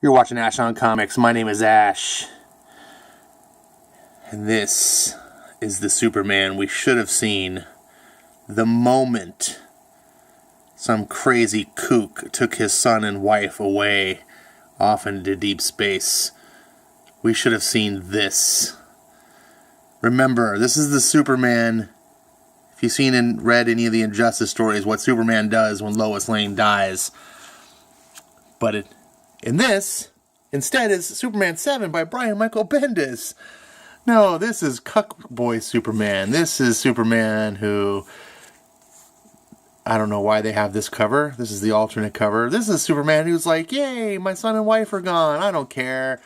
You're watching Ash on Comics. My name is Ash. And this is the Superman we should have seen the moment some crazy kook took his son and wife away off into deep space. We should have seen this. Remember, this is the Superman. If you've seen and read any of the Injustice stories, what Superman does when Lois Lane dies. But in this, instead, is Superman 7 by Brian Michael Bendis. No, this is Cuckboy Superman. This is Superman who... I don't know why they have this cover. This is the alternate cover. This is Superman who's like, yay, my son and wife are gone. I don't care.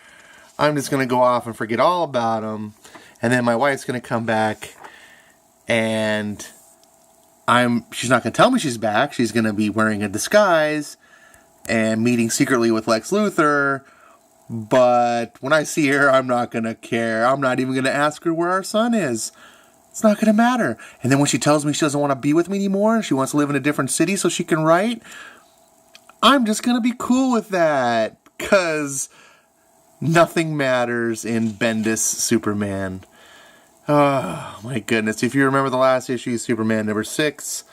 I'm just going to go off and forget all about them. And then my wife's going to come back. And she's not going to tell me she's back. She's going to be wearing a disguise and meeting secretly with Lex Luthor. But when I see her, I'm not going to care. I'm not even going to ask her where our son is. It's not going to matter. And then when she tells me she doesn't want to be with me anymore, she wants to live in a different city so she can write, I'm just going to be cool with that. Because nothing matters in Bendis Superman. Oh, my goodness. If you remember the last issue, Superman number 6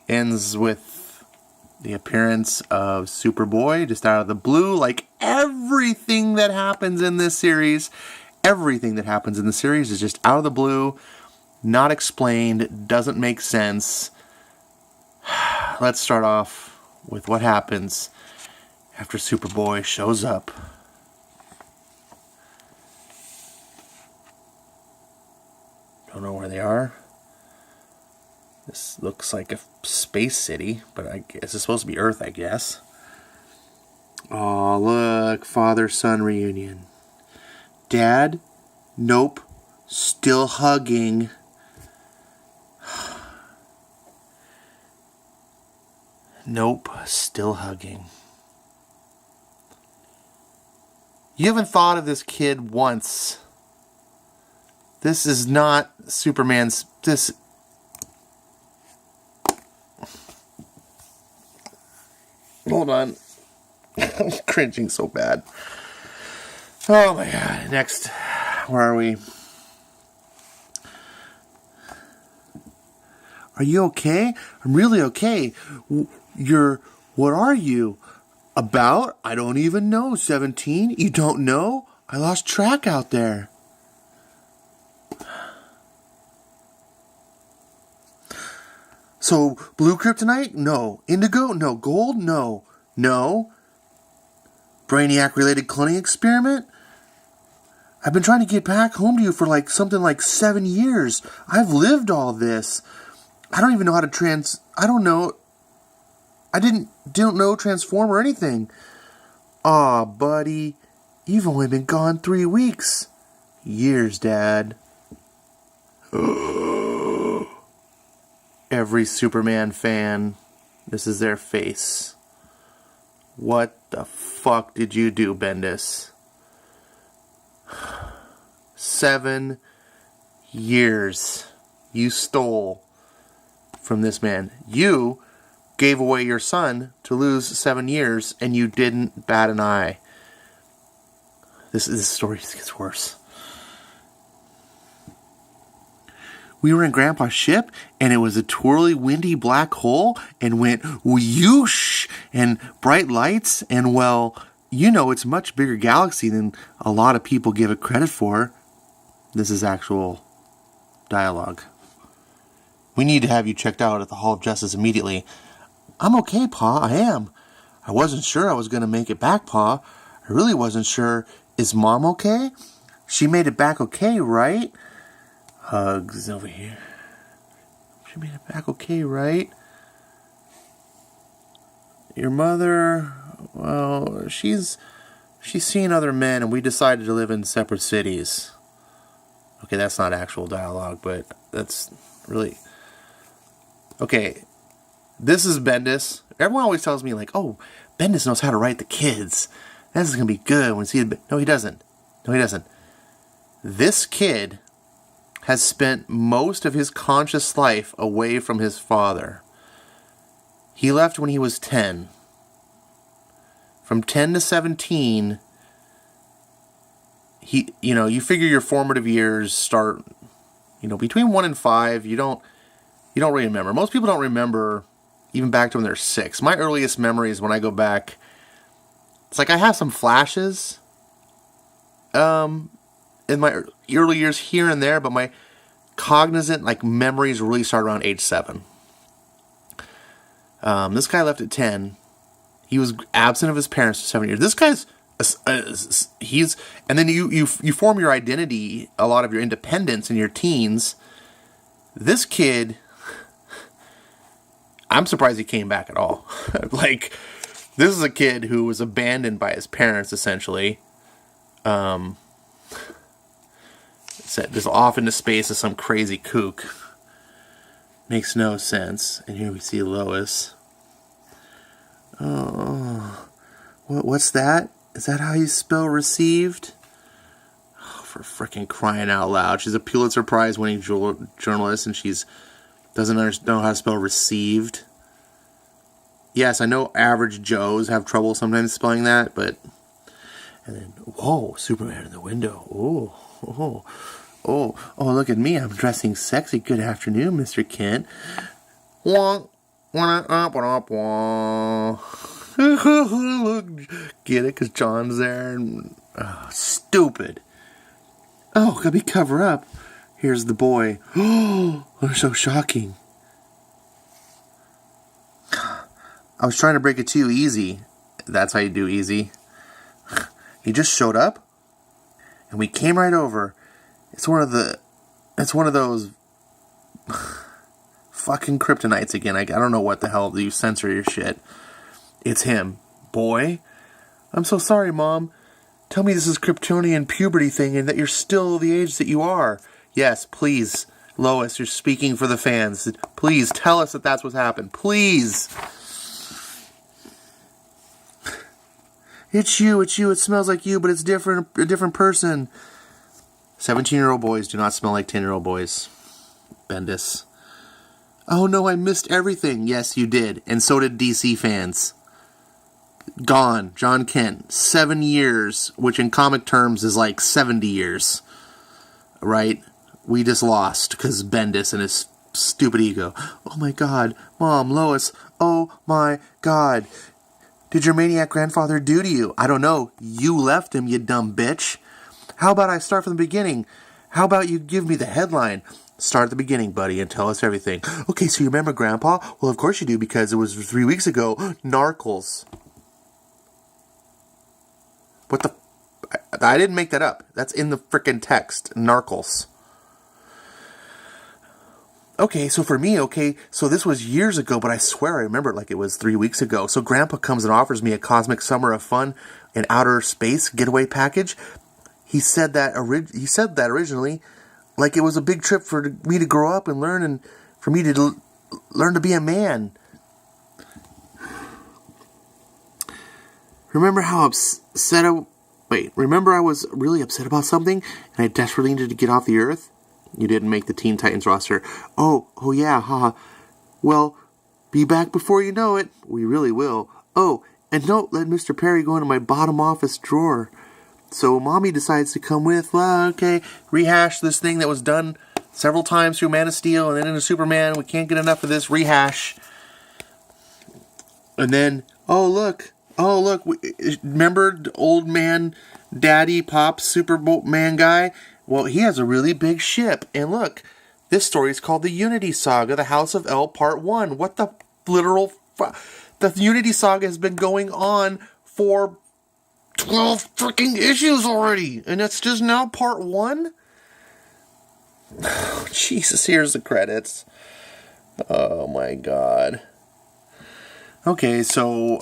ends with the appearance of Superboy just out of the blue. Like everything that happens in this series, everything that happens in the series is just out of the blue. Not explained, doesn't make sense. Let's start off with what happens after Superboy shows up. Don't know where they are. This looks like a space city, but I guess it's supposed to be Earth, I guess. Oh, look, father-son reunion. Dad? Nope. Still hugging. Nope, still hugging. You haven't thought of this kid once. This is not Superman's... Hold on. I'm cringing so bad. Oh my god. Next. Where are we? Are you okay? I'm really okay. What are you? About? I don't even know. 17? You don't know? I lost track out there. So, blue kryptonite? No. Indigo? No. Gold? No. No. Brainiac-related cloning experiment? I've been trying to get back home to you for something like 7 years. I've lived all this. I don't even know how to I don't know. I didn't know transform or anything. Aw, buddy. You've only been gone 3 weeks. Years, Dad. Every Superman fan, this is their face. What the fuck did you do, Bendis? 7 years you stole from this man. You gave away your son to lose 7 years, and you didn't bat an eye. This story gets worse. We were in Grandpa's ship, and it was a twirly, windy black hole, and went whoosh, and bright lights, and well, you know it's a much bigger galaxy than a lot of people give it credit for. This is actual dialogue. We need to have you checked out at the Hall of Justice immediately. I'm okay, Pa, I am. I wasn't sure I was going to make it back, Pa. I really wasn't sure. Is Mom okay? She made it back okay, right? Hugs over here. She made it back okay, right? Your mother, well, she's seen other men, and we decided to live in separate cities. Okay, that's not actual dialogue, but that's really... Okay, this is Bendis. Everyone always tells me, oh, Bendis knows how to write the kids. This is going to be good when we see it. No, he doesn't. No, he doesn't. This kid has spent most of his conscious life away from his father. He left when he was 10. From 10 to 17, you figure your formative years start, between 1 and 5. You don't really remember. Most people don't remember even back to when they're 6. My earliest memories, when I go back, it's like I have some flashes in my early years here and there, but my cognizant memories really start around age 7. This guy left at 10. He was absent of his parents for 7 years. This guy's and then you form your identity, a lot of your independence in your teens. This kid, I'm surprised he came back at all. This is a kid who was abandoned by his parents, essentially. Set just off into space as some crazy kook. Makes no sense. And here we see Lois. Oh, what's that? Is that how you spell received? Oh, for frickin' crying out loud. She's a Pulitzer Prize winning journalist, and doesn't know how to spell received. Yes, I know average Joes have trouble sometimes spelling that, but... And then, whoa, Superman in the window. Oh, look at me. I'm dressing sexy. Good afternoon, Mr. Kent. Wonk. Look, get it? Because John's there. Stupid. Oh, gotta be cover up. Here's the boy. Oh, they're so shocking. I was trying to break it to you easy. That's how you do easy. He just showed up, and we came right over. It's one of those fucking kryptonites again. I don't know what the hell you censor your shit. It's him. Boy, I'm so sorry, Mom. Tell me this is Kryptonian puberty thing and that you're still the age that you are. Yes, please, Lois, you're speaking for the fans. Please tell us that that's what's happened. Please. It's you. It smells like you, but it's different. A different person. 17-year-old boys do not smell like 10-year-old boys. Bendis. Oh no, I missed everything. Yes, you did. And so did DC fans. Gone. John Kent. 7 years, which in comic terms is like 70 years. Right? We just lost because Bendis and his stupid ego. Oh my God. Mom, Lois. Oh my God. Did your maniac grandfather do to you? I don't know. You left him, you dumb bitch. How about I start from the beginning? How about you give me the headline? Start at the beginning, buddy, and tell us everything. Okay, so you remember Grandpa? Well, of course you do, because it was 3 weeks ago. Narcles. What the... I didn't make that up. That's in the frickin' text. Narcles. Okay, so for me, so this was years ago, but I swear I remember it like it was 3 weeks ago. So Grandpa comes and offers me a cosmic summer of fun and outer space getaway package. He said that originally, like it was a big trip for me to grow up and learn, and for me to learn to be a man. Remember I was really upset about something, and I desperately needed to get off the Earth? You didn't make the Teen Titans roster. Oh yeah, haha. Well, be back before you know it. We really will. Oh, and don't let Mr. Perry go into my bottom office drawer. So Mommy decides to come with. Well, okay, rehash this thing that was done several times through Man of Steel and then into Superman. We can't get enough of this rehash. And then, oh look. Remember old man, daddy, pop, Superman guy? Well, he has a really big ship. And look, this story is called The Unity Saga, The House of L Part 1. What the literal... The Unity Saga has been going on for 12 freaking issues already. And it's just now Part 1? Oh, Jesus, here's the credits. Oh, my God. Okay, so,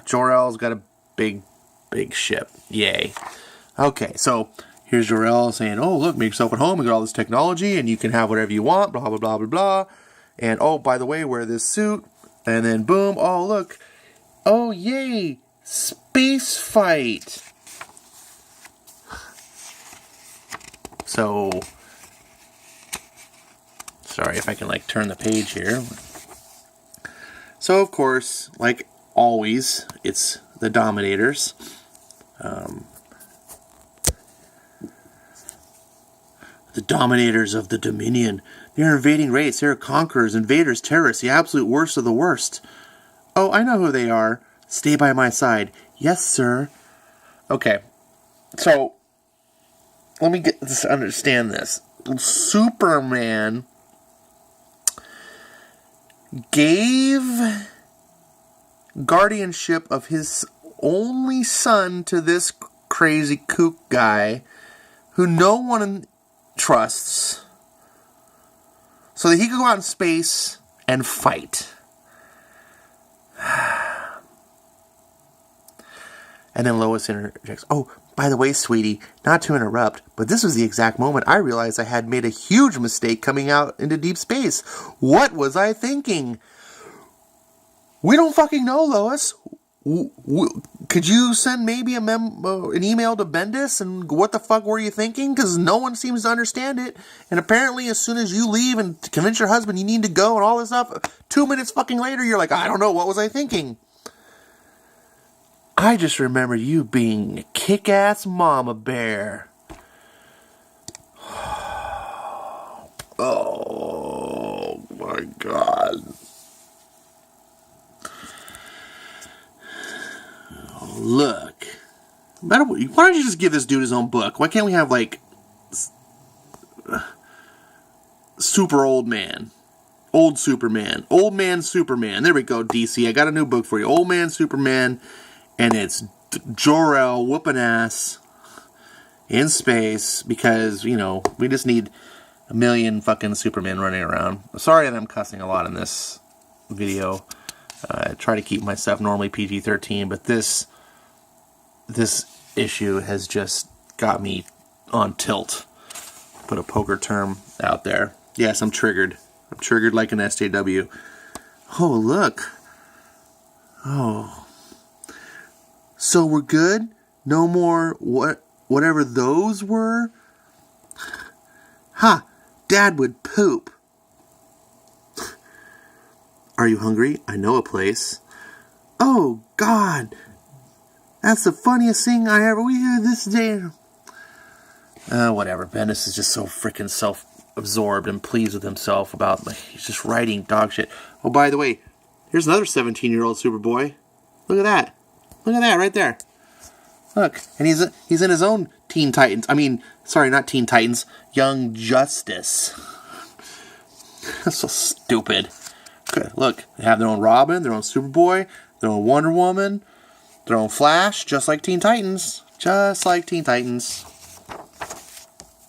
Jor-El's got a big ship. Yay. Okay, so here's Jor-El saying, oh, look, make yourself at home. We got all this technology, and you can have whatever you want, blah, blah, blah, blah, blah. And, oh, by the way, wear this suit. And then, boom, oh, look. Oh, yay, space fight. So, sorry if I can, turn the page here. So, of course, like always, it's the Dominators. The dominators of the Dominion. They're invading race. They're conquerors, invaders, terrorists, the absolute worst of the worst. Oh, I know who they are. Stay by my side. Yes, sir. Okay. So, let me understand this. Superman gave guardianship of his only son to this crazy kook guy who no one trusts, so that he could go out in space and fight. And then Lois interjects, oh, by the way, sweetie, not to interrupt, but this was the exact moment I realized I had made a huge mistake coming out into deep space. What was I thinking? We don't fucking know, Lois. Could you send maybe an email to Bendis and what the fuck were you thinking? Because no one seems to understand it. And apparently as soon as you leave and convince your husband you need to go and all this stuff, 2 minutes fucking later you're like, I don't know, what was I thinking? I just remember you being a kick-ass mama bear. Oh my God. Look, why don't you just give this dude his own book? Why can't we have, like, super old man? Old Superman. Old man Superman. There we go, DC. I got a new book for you. Old man Superman, and it's Jor-El whooping ass in space because, you know, we just need a million fucking Supermen running around. Sorry that I'm cussing a lot in this video. I try to keep my stuff normally PG-13, but this issue has just got me on tilt. Put a poker term out there. Yes, I'm triggered. I'm triggered like an SJW. Oh, look. Oh. So we're good? No more whatever those were? Ha! Dad would poop. Are you hungry? I know a place. Oh, God. That's the funniest thing we hear this day. Whatever. Bendis is just so freaking self-absorbed and pleased with himself about, like, he's just writing dog shit. Oh, by the way, here's another 17-year-old Superboy. Look at that. Look at that right there. Look. And he's in his own Teen Titans. I mean, sorry, not Teen Titans. Young Justice. That's so stupid. Good. Look, they have their own Robin, their own Superboy, their own Wonder Woman, their own Flash, just like Teen Titans. Just like Teen Titans.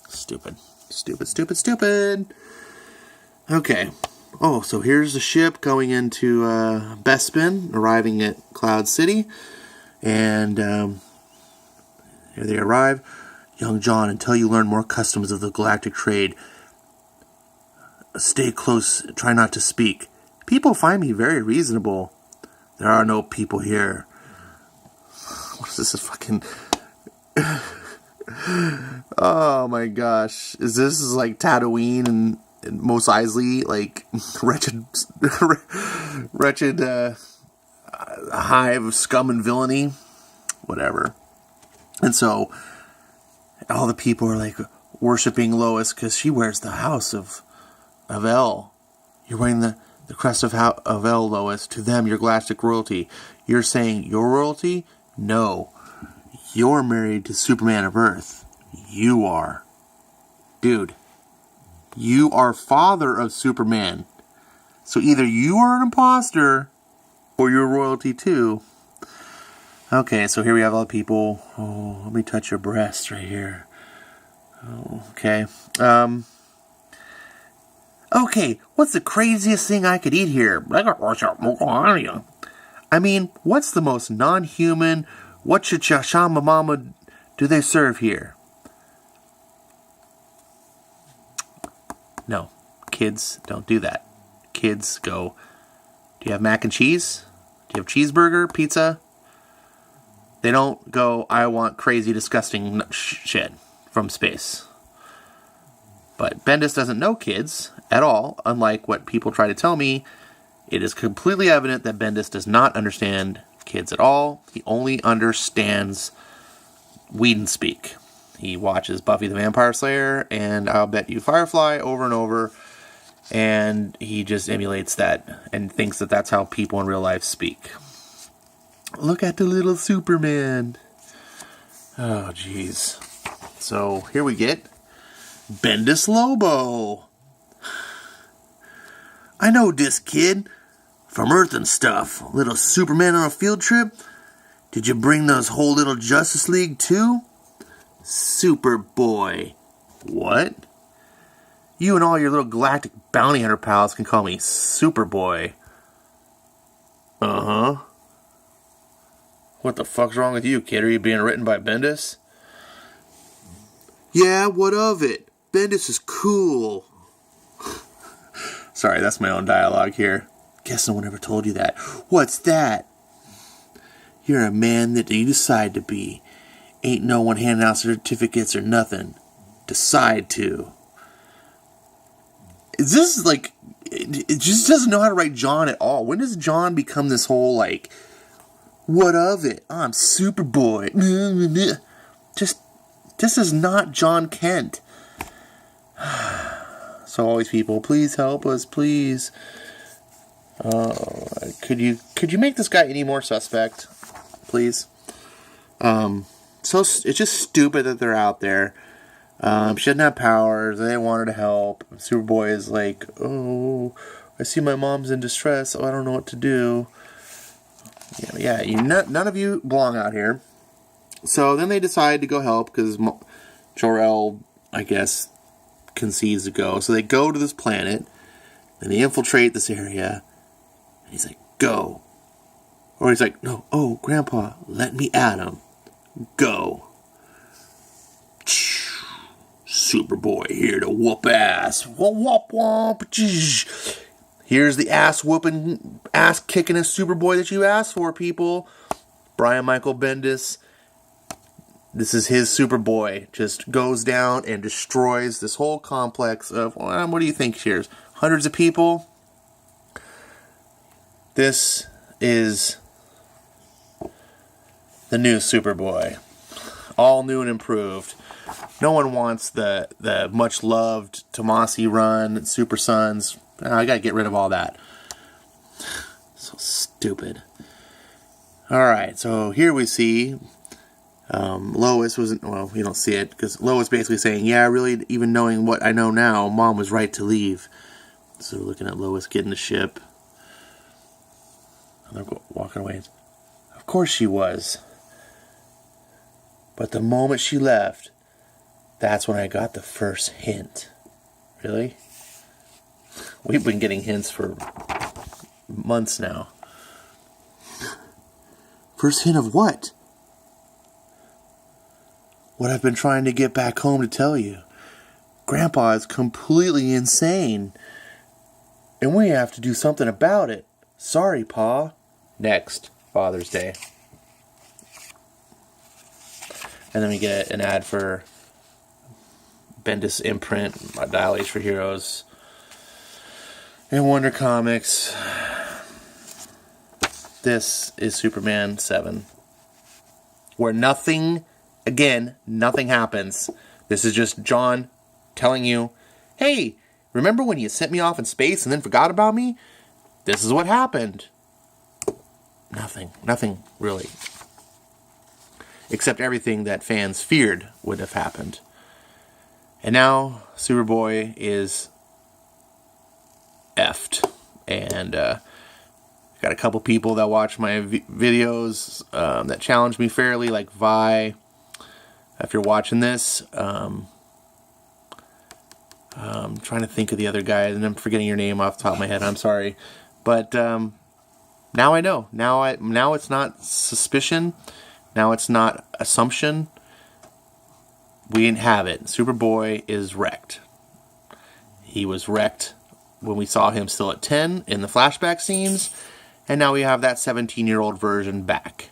Stupid. Stupid, stupid, stupid. Okay. Oh, so here's the ship going into Bespin, arriving at Cloud City. And here they arrive. Young John, until you learn more customs of the galactic trade, stay close, try not to speak. People find me very reasonable. There are no people here. What is this, a fucking... Oh my gosh. Is this like Tatooine and Mos Eisley, like wretched hive of scum and villainy? Whatever. And so all the people are like worshipping Lois because she wears the house of El. You're wearing the crest of El, Lois. To them, you're galactic royalty. You're saying you're royalty? No. You're married to Superman of Earth. You are. Dude. You are father of Superman. So either you are an imposter or you're royalty too. Okay, so here we have all the people. Oh, let me touch your breast right here. Oh, okay. Okay, what's the craziest thing I could eat here? I mean, what's the most non-human, what shama mama do they serve here? No, kids don't do that. Kids go, do you have mac and cheese? Do you have cheeseburger, pizza? They don't go, I want crazy, disgusting shit from space. But Bendis doesn't know kids at all, unlike what people try to tell me. It is completely evident that Bendis does not understand kids at all. He only understands Whedon speak. He watches Buffy the Vampire Slayer, and I'll bet you Firefly over and over, and he just emulates that and thinks that that's how people in real life speak. Look at the little Superman. Oh, jeez. So, here we get Bendis Lobo. I know this kid. From Earth and stuff. Little Superman on a field trip? Did you bring those whole little Justice League too? Superboy. What? You and all your little galactic bounty hunter pals can call me Superboy. Uh-huh. What the fuck's wrong with you, kid? Are you being written by Bendis? Yeah, what of it? Bendis is cool. Sorry, that's my own dialogue here. Guess no one ever told you that. What's that? You're a man that you decide to be. Ain't no one handing out certificates or nothing. Decide to. Is this like... It just doesn't know how to write John at all. When does John become this whole like... What of it? I'm Superboy. Just... This is not John Kent. So always people, please help us, please. Could you make this guy any more suspect, please? So it's just stupid that they're out there. She doesn't have powers. They want her to help. Superboy is like, oh, I see my mom's in distress. Oh, I don't know what to do. Yeah, none of you belong out here. So then they decide to go help because Jor-El, I guess, concedes to go. So they go to this planet and they infiltrate this area. And he's like, go. Or he's like, no, oh, Grandpa, let me at him. Go. Superboy here to whoop ass. Whoop, whoop. Here's the ass whooping, ass kicking a Superboy that you asked for, people. Brian Michael Bendis. This is his Superboy. Just goes down and destroys this whole complex of, what do you think, Cheers? Hundreds of people? This is the new Superboy. All new and improved. No one wants the much-loved Tomasi run, Super Sons. I gotta get rid of all that. So stupid. Alright, so here we see Lois wasn't, well, you don't see it, because Lois basically saying, yeah, really, even knowing what I know now, Mom was right to leave. So we're looking at Lois getting the ship. And they're walking away. Of course she was. But the moment she left, that's when I got the first hint. Really? We've been getting hints for months now. First hint of what? What I've been trying to get back home to tell you. Grandpa is completely insane. And we have to do something about it. Sorry, Pa. Next, Father's Day. And then we get an ad for Bendis imprint, Dial H for Heroes, and Wonder Comics. This is Superman 7. Where nothing happens. This is just John telling you, hey, remember when you sent me off in space and then forgot about me? This is what happened. Nothing really. Except everything that fans feared would have happened. And now Superboy is effed. And got a couple people that watch my videos that challenge me fairly, like Vi. If you're watching this, I'm trying to think of the other guy, and I'm forgetting your name off the top of my head. I'm sorry. But now I know. Now it's not suspicion. Now it's not assumption. We didn't have it. Superboy is wrecked. He was wrecked when we saw him still at 10 in the flashback scenes. And now we have that 17-year-old version back.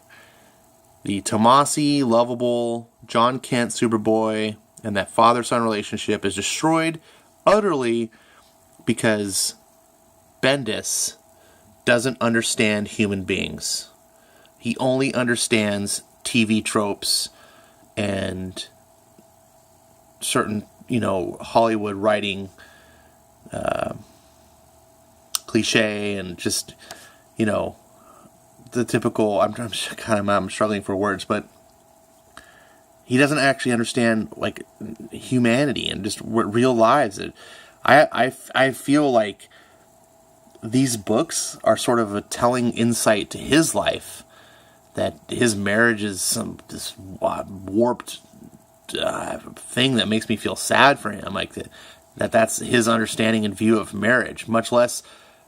The Tomasi, lovable, John Kent Superboy, and that father-son relationship is destroyed utterly because Bendis doesn't understand human beings. He only understands TV tropes and certain, Hollywood writing cliche and just, the typical, I'm struggling for words, but he doesn't actually understand, like, humanity and just real lives. I feel like these books are sort of a telling insight to his life, that his marriage is this warped thing that makes me feel sad for him. Like that's his understanding and view of marriage, much less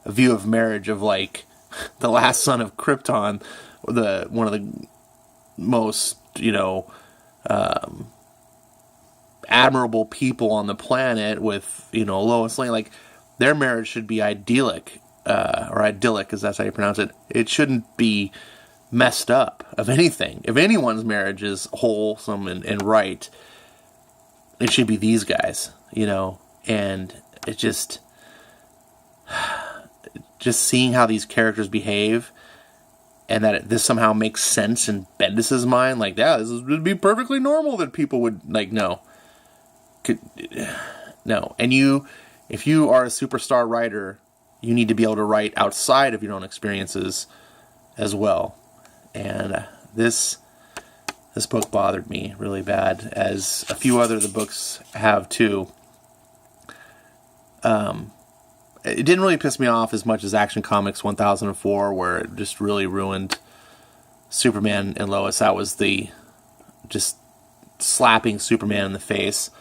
a view of marriage of, like, the last son of Krypton, one of the most, admirable people on the planet with, Lois Lane. Like, their marriage should be idyllic, or idyllic, as that's how you pronounce it. It shouldn't be messed up of anything. If anyone's marriage is wholesome and right, it should be these guys, and it just seeing how these characters behave, and that this somehow makes sense in Bendis's mind, like, yeah, this would be perfectly normal that people would, like, no. And if you are a superstar writer, you need to be able to write outside of your own experiences as well. And this book bothered me really bad, as a few other of the books have too. It didn't really piss me off as much as Action Comics 1004, where it just really ruined Superman and Lois. That was the just slapping Superman in the face.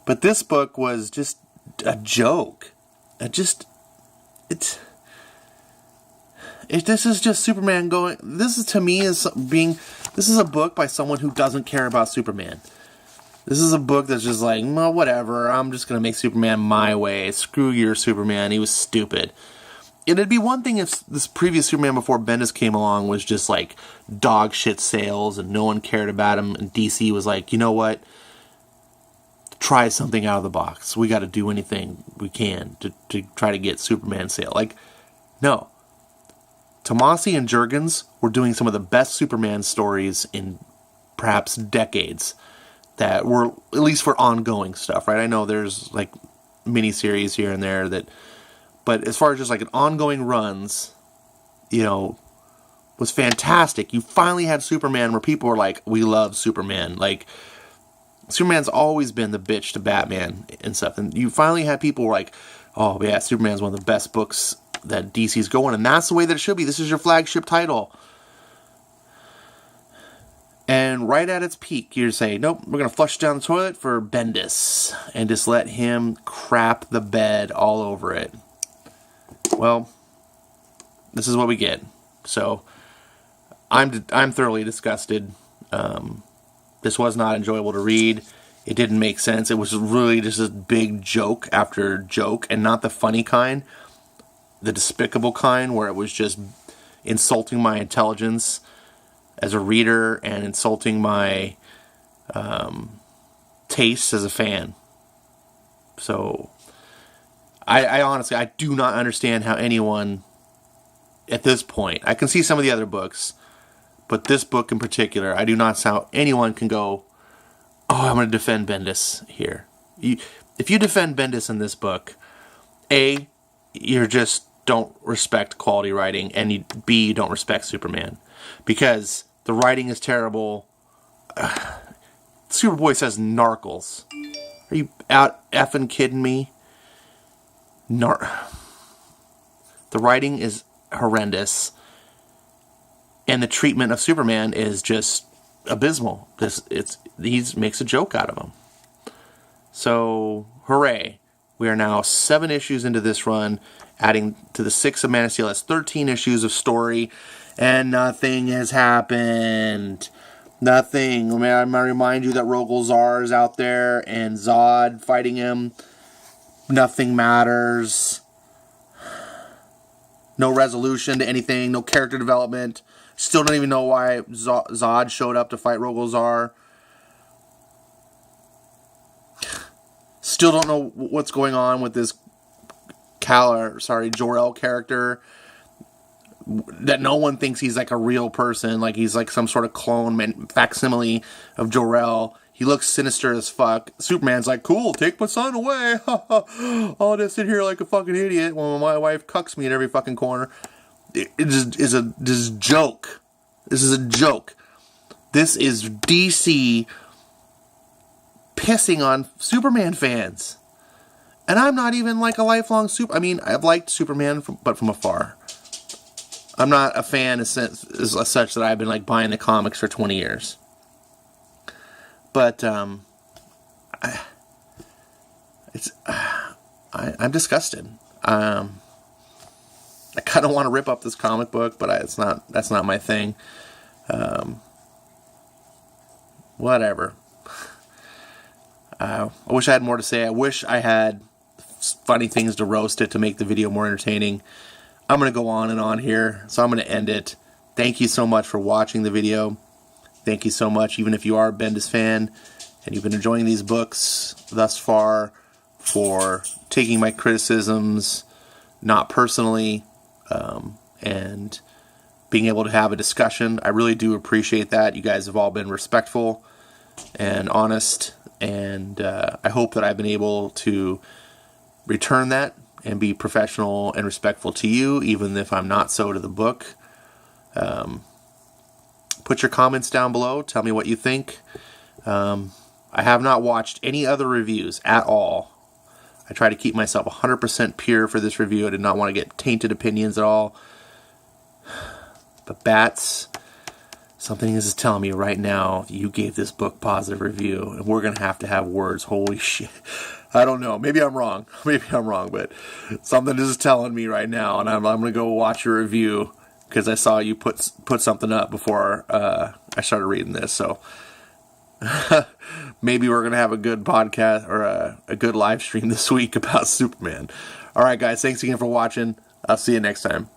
But this book was just a joke. This is just Superman going. This is a book by someone who doesn't care about Superman. This is a book that's just like, well, whatever, I'm just going to make Superman my way. Screw your Superman, he was stupid. It'd be one thing if this previous Superman before Bendis came along was just like dog shit sales and no one cared about him, and DC was like, you know what? Try something out of the box. We got to do anything we can to try to get Superman sale. Like, no. Tomasi and Jurgens were doing some of the best Superman stories in perhaps decades, that were, at least for ongoing stuff, right? I know there's, like, miniseries here and there but as far as just, like, an ongoing runs, was fantastic. You finally had Superman where people were like, we love Superman. Like, Superman's always been the bitch to Batman and stuff. And you finally had people who were like, oh, yeah, Superman's one of the best books that DC's going. And that's the way that it should be. This is your flagship title. And right at its peak, you say, nope, we're going to flush down the toilet for Bendis and just let him crap the bed all over it. Well, this is what we get. So, I'm thoroughly disgusted. This was not enjoyable to read. It didn't make sense. It was really just a big joke after joke, and not the funny kind, the despicable kind, where it was just insulting my intelligence as a reader and insulting my taste as a fan. So, I honestly, I do not understand how anyone, at this point, I can see some of the other books, but this book in particular, I do not see how anyone can go, oh, I'm going to defend Bendis here. If you defend Bendis in this book, A, you just don't respect quality writing, and B, you don't respect Superman. Because the writing is terrible. Superboy says narcles. Are you out effing kidding me? The writing is horrendous. And the treatment of Superman is just abysmal. He makes a joke out of him. So, hooray. We are now 7 issues into this run, adding to the 6 of Man of Steel. That's 13 issues of story. And nothing has happened. Nothing. May I remind you that Rogol Zar is out there and Zod fighting him. Nothing matters. No resolution to anything. No character development. Still don't even know why Zod showed up to fight Rogol Zar. Still don't know what's going on with this Jor-El character. That no one thinks he's like a real person, like he's like some sort of clone, facsimile of Jor-El. He looks sinister as fuck. Superman's like, cool, take my son away. I'll just sit here like a fucking idiot while my wife cucks me in every fucking corner. It just is a joke. This is a joke. This is DC pissing on Superman fans. And I'm not even like a lifelong I've liked Superman, but from afar. I'm not a fan as such that I've been like buying the comics for 20 years. But I'm disgusted. I kind of want to rip up this comic book, but that's not my thing. Whatever. I wish I had more to say. I wish I had funny things to roast it to make the video more entertaining. I'm going to go on and on here, so I'm going to end it. Thank you so much for watching the video. Thank you so much, even if you are a Bendis fan and you've been enjoying these books thus far, for taking my criticisms not personally, and being able to have a discussion. I really do appreciate that. You guys have all been respectful and honest, and I hope that I've been able to return that and be professional and respectful to you, even if I'm not so to the book. Put your comments down below. Tell me what you think. I have not watched any other reviews at all. I try to keep myself 100% pure for this review. I did not want to get tainted opinions at all. But Bats, something is telling me right now, you gave this book positive review, and we're going to have words. Holy shit. I don't know. Maybe I'm wrong. But something is telling me right now, and I'm going to go watch your review, because I saw you put something up before I started reading this. So maybe we're going to have a good podcast or a good live stream this week about Superman. All right, guys. Thanks again for watching. I'll see you next time.